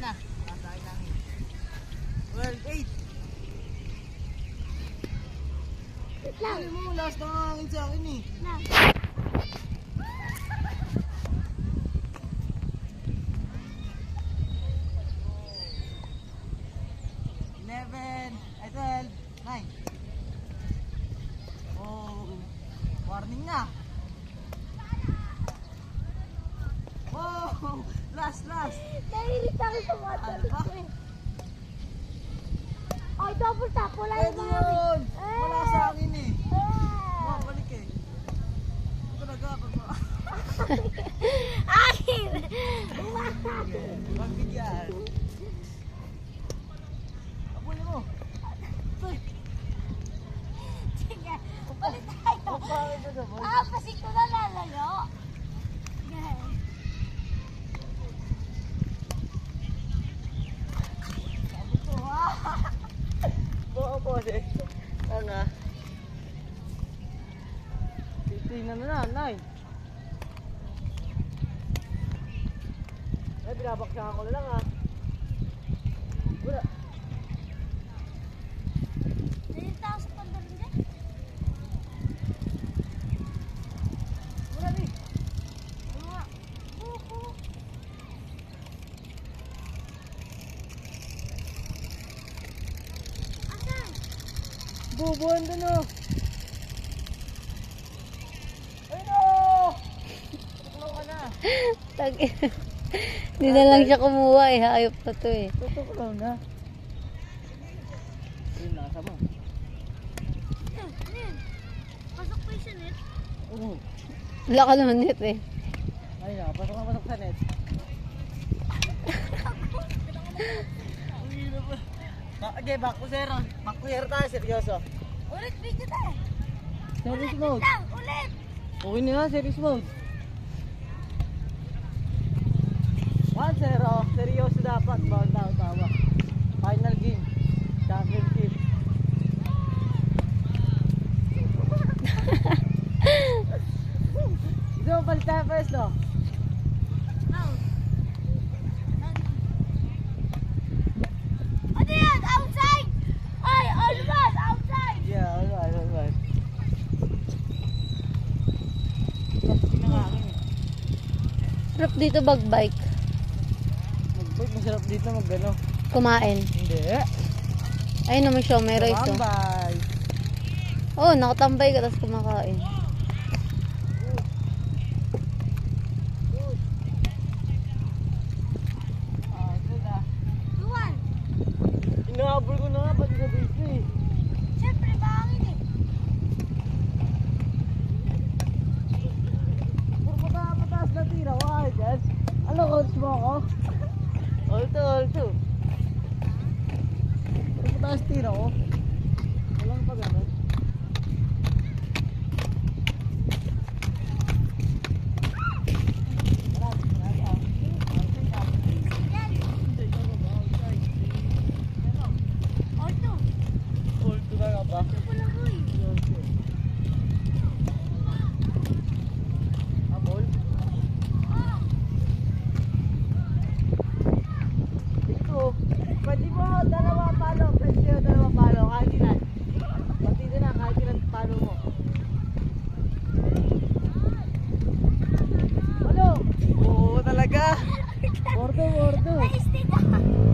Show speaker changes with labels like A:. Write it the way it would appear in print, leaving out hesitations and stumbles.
A: na. Nasaan na. Well, 8.
B: Wait lang.
A: Ano mo, last na hangin sa akin eh.
B: Lang.
A: 11, 12, 9. Oh, warning na. Oh, last.
B: Nahirit ako sa mga
A: Ano
B: talit
A: ba?
B: ko eh. Ay, double tap. Wala
A: Pwede
B: yung
A: yun. Wala sa akin eh.
B: Ah.
A: Balik eh. Ito talaga ako.
B: Akin!
A: Magbigyan. Abulin mo. Uy.
B: Sige, upalit tayo.
A: Oh, bakit ito boy?
B: Pasig ko na lalayo. Sige. Sabi ko,
A: Oo po eh. Ano? Tingnan na na, nay. Ay, binabaksakan ko na lang ha. Wala.
B: Nahirit ako sa pandarin dyan.
A: Wala ni.
B: Ano nga? Buko. Asan?
A: Bubuan doon oh. Ayun oh! Tuklaw ka na.
C: Tag Hindi na lang siya kumuha eh. Hayop na to eh.
A: Tuklaw na. Ayun, nasa mo.
B: Nen, pasok pa yung sa net.
A: Oo.
C: Wala ka naman net eh.
A: Ayun na, pasok sa net. Uy, na ba? Okay, back to zero. Back to zero tayo, seryoso.
B: Ulit video tayo.
A: Serious mode.
B: Lang, ulit.
A: Okay na nga, serious mode. 1-0. Seryoso dapat. Bawal tawa. Final game. Championship. Gusto mo palit tayo first, no?
B: Out. Ano yan? Outside! Ay, alright, outside!
A: Yeah, alright. Kasi na nga akin eh.
C: Sarap dito bagbike.
A: Magbike, masarap dito mag-ano.
C: Kumain.
A: Hindi.
C: Ayun naman siya, may rice oh.
A: Tambay.
C: Oh, nakatambay ka tapos kumakain.
A: Ah, good ah.
B: Tuwan.
A: Inahabol ko na nga, pati sa base eh.
B: Siyempre, bangin eh.
A: Puro pataas na tira ko kahit dyan. Ano coach mo ako? All two. Puro pataas tira ko. Walang pa gano'n.
B: Auto.
A: All two ka ba?
B: Ito pala ko eh.
A: Abol? Ito, pwede mo dalawa palo, pwede sa'yo dalawa palo, kahit ilan. Pati din na, kahit ilan palo mo. Ano? Oo talaga. Bordo.
B: Ay, stick ah.